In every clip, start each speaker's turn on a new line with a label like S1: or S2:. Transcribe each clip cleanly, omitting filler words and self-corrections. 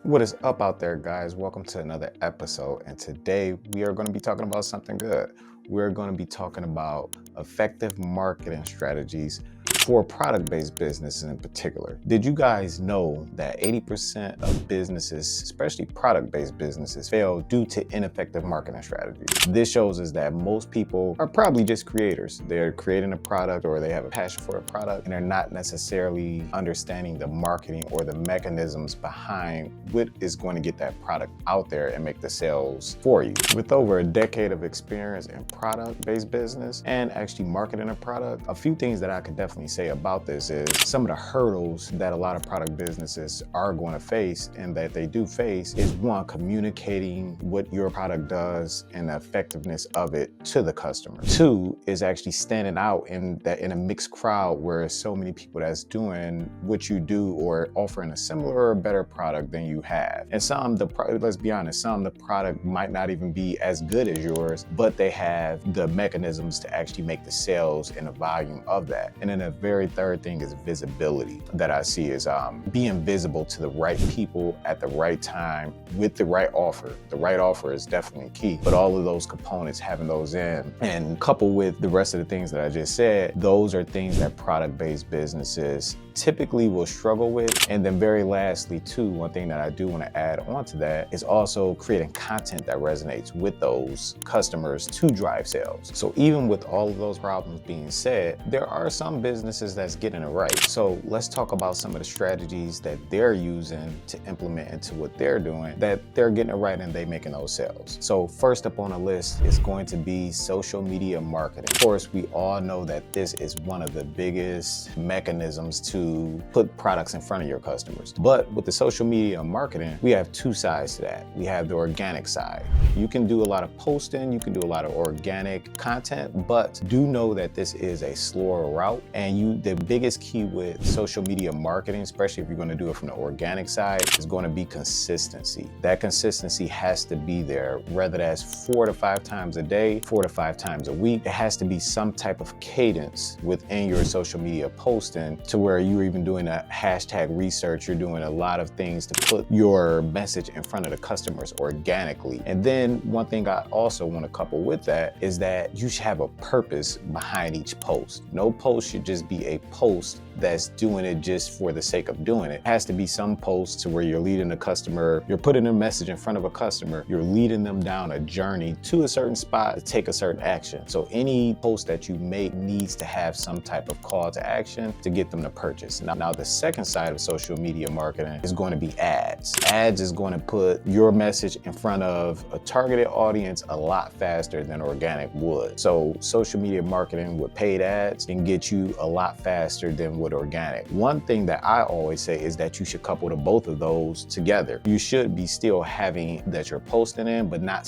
S1: What is up out there, guys? Welcome to another episode. And today we are going to be talking about something good. We're going to be talking about effective marketing strategies for product-based businesses in particular. Did you guys know that 80% of businesses, especially product-based businesses, fail due to ineffective marketing strategies? This shows us that most people are probably just creators. They're creating a product or they have a passion for a product and they're not necessarily understanding the marketing or the mechanisms behind what is going to get that product out there and make the sales for you. With over a decade of experience in product-based business and actually marketing a product, a few things that I could definitely say about this is some of the hurdles that a lot of product businesses are going to face and that they do face is one, communicating what your product does and the effectiveness of it to the customer. Two is actually standing out in a mixed crowd where so many people that's doing what you do or offering a similar or better product than you have. And let's be honest, some of the product might not even be as good as yours, but they have the mechanisms to actually make the sales and the volume of that. And then a very third thing is visibility that I see is being visible to the right people at the right time with the right offer. The right offer is definitely key, but all of those components, having those in and coupled with the rest of the things that I just said, those are things that product-based businesses typically will struggle with. And then very lastly too, one thing that I do want to add on to that is also creating content that resonates with those customers to drive sales. So even with all of those problems being said, there are some businesses that's getting it right. So let's talk about some of the strategies that they're using to implement into what they're doing, that they're getting it right and they making those sales. So first up on the list is going to be social media marketing. Of course, we all know that this is one of the biggest mechanisms to put products in front of your customers. But with the social media marketing, we have two sides to that. We have the organic side. You can do a lot of posting, you can do a lot of organic content, but do know that this is a slower route. And the biggest key with social media marketing, especially if you're going to do it from the organic side, is going to be consistency. That consistency has to be there, whether that's 4 to 5 times a day, 4 to 5 times a week. It has to be some type of cadence within your social media posting to where you're even doing a hashtag research, you're doing a lot of things to put your message in front of the customers organically. And then one thing I also want to couple with that is that you should have a purpose behind each post. No post should just be a post that's doing it just for the sake of doing it. It has to be some post to where you're leading the customer, you're putting a message in front of a customer, you're leading them down a journey to a certain spot to take a certain action. So any post that you make needs to have some type of call to action to get them to purchase. Now the second side of social media marketing is going to be ads. Ads is going to put your message in front of a targeted audience a lot faster than organic would. So social media marketing with paid ads can get you a lot faster than with organic. One thing that I always say is that you should couple the both of those together. You should be still having that you're posting in, but not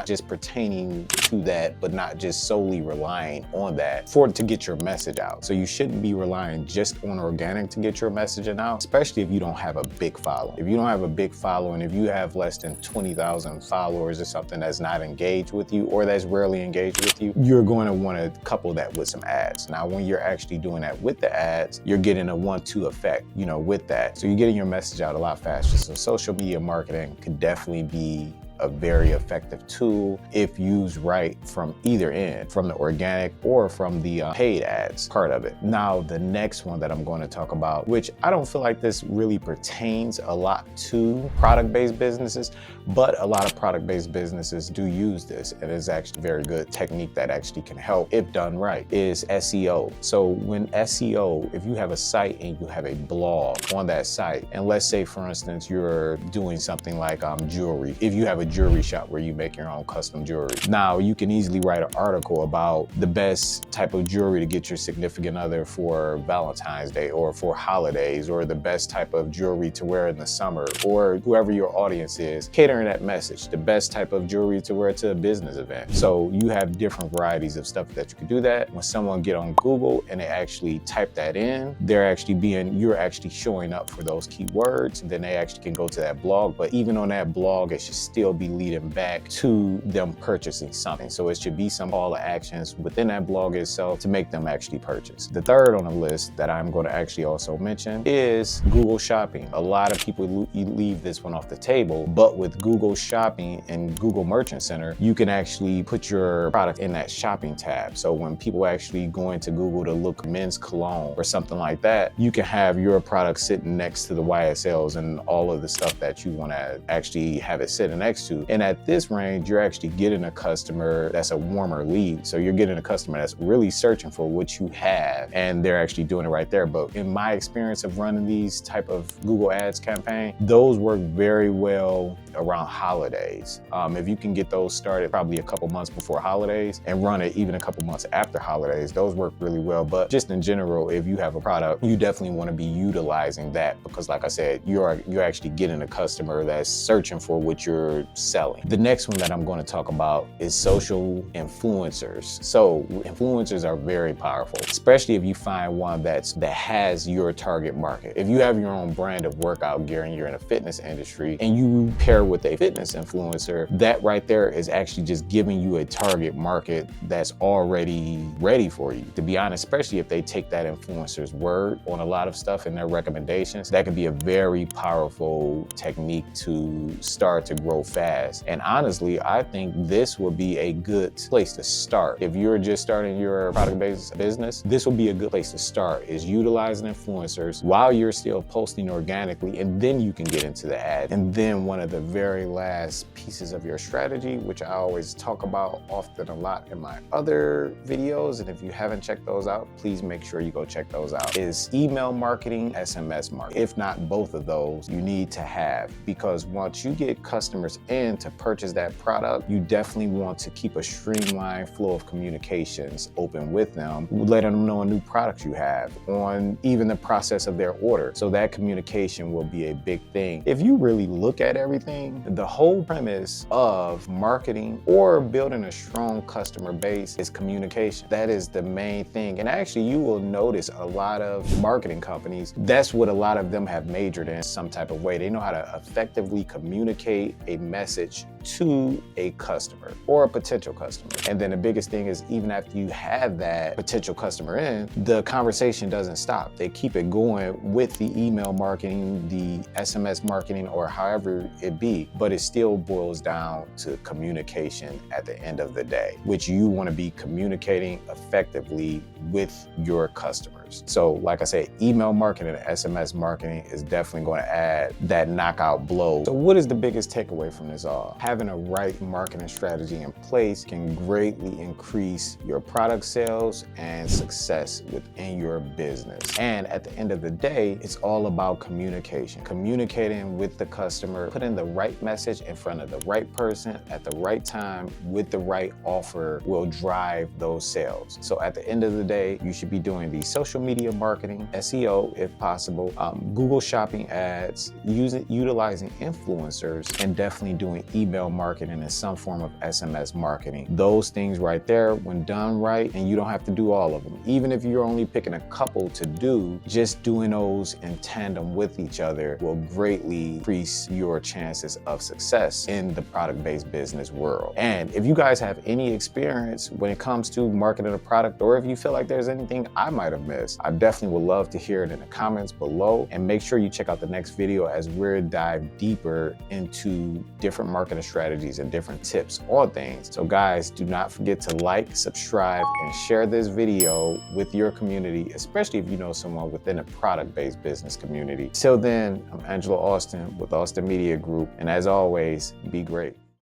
S1: just pertaining to that, but not just solely relying on that to get your message out. So you shouldn't be relying just on organic to get your messaging out, especially if you don't have a big following. If you don't have a big following, if you have less than 20,000 followers or something that's not engaged with you or that's rarely engaged with you, you're going to want to couple that with some ads. Now, when you're actually doing that with the ads, you're getting a 1-2 effect, with that. So you're getting your message out a lot faster. So social media marketing could definitely be a very effective tool if used right from either end, from the organic or from the paid ads part of it. Now, the next one that I'm going to talk about, which I don't feel like this really pertains a lot to product-based businesses, but a lot of product-based businesses do use this. And it's actually a very good technique that actually can help if done right, is SEO. So when SEO, if you have a site and you have a blog on that site, and let's say, for instance, you're doing something like jewelry. If you have a jewelry shop where you make your own custom jewelry. Now you can easily write an article about the best type of jewelry to get your significant other for Valentine's Day or for holidays, or the best type of jewelry to wear in the summer, or whoever your audience is, catering that message, the best type of jewelry to wear to a business event. So you have different varieties of stuff that you can do that. When someone get on Google and they actually type that in, you're actually showing up for those keywords, and then they actually can go to that blog. But even on that blog, it should still be be leading back to them purchasing something. So it should be some call to actions within that blog itself to make them actually purchase. The third on the list that I'm going to actually also mention is Google Shopping. A lot of people leave this one off the table, but with Google Shopping and Google Merchant Center, you can actually put your product in that shopping tab. So when people actually go into Google to look men's cologne or something like that, you can have your product sitting next to the YSLs and all of the stuff that you want to actually have it sitting next to. And at this range, you're actually getting a customer that's a warmer lead. So you're getting a customer that's really searching for what you have, and they're actually doing it right there. But in my experience of running these type of Google Ads campaign, those work very well around holidays. If you can get those started probably a couple months before holidays and run it even a couple months after holidays, those work really well. But just in general, if you have a product, you definitely want to be utilizing that, because like I said, you're actually getting a customer that's searching for what you're selling. The next one that I'm going to talk about is social influencers. So influencers are very powerful, especially if you find one that has your target market. If you have your own brand of workout gear and you're in a fitness industry and you pair with a fitness influencer, that right there is actually just giving you a target market that's already ready for you. To be honest, especially if they take that influencer's word on a lot of stuff in their recommendations, that could be a very powerful technique to start to grow fast. And honestly, I think this would be a good place to start. If you're just starting your product-based business, this will be a good place to start, is utilizing influencers while you're still posting organically, and then you can get into the ad. And then one of the very last pieces of your strategy, which I always talk about often a lot in my other videos, and if you haven't checked those out, please make sure you go check those out, is email marketing, SMS marketing. If not both of those, you need to have, because once you get customers in to purchase that product, you definitely want to keep a streamlined flow of communications open with them, letting them know a new product you have, on even the process of their order. So that communication will be a big thing. If you really look at everything, the whole premise of marketing or building a strong customer base is communication. That is the main thing. And actually, you will notice a lot of marketing companies, that's what a lot of them have majored in some type of way. They know how to effectively communicate a message to a customer or a potential customer. And then the biggest thing is, even after you have that potential customer in, the conversation doesn't stop. They keep it going with the email marketing, the SMS marketing, or however it be, but it still boils down to communication at the end of the day, which you want to be communicating effectively with your customers. So like I said, email marketing and SMS marketing is definitely going to add that knockout blow. So what is the biggest takeaway from this all? Having a right marketing strategy in place can greatly increase your product sales and success within your business. And at the end of the day, it's all about communication. Communicating with the customer, putting the right message in front of the right person at the right time with the right offer will drive those sales. So at the end of the day, you should be doing the social media marketing, SEO if possible, Google Shopping ads, utilizing influencers, and definitely doing email marketing and some form of SMS marketing. Those things right there, when done right, and you don't have to do all of them. Even if you're only picking a couple to do, just doing those in tandem with each other will greatly increase your chances of success in the product-based business world. And if you guys have any experience when it comes to marketing a product, or if you feel like there's anything I might have missed, I definitely would love to hear it in the comments below. And make sure you check out the next video as we're dive deeper into different marketing strategies and different tips on things. So guys, do not forget to like, subscribe, and share this video with your community, especially if you know someone within a product-based business community. Till then, I'm Angelo Austin with Austin Media Group, and as always, be great.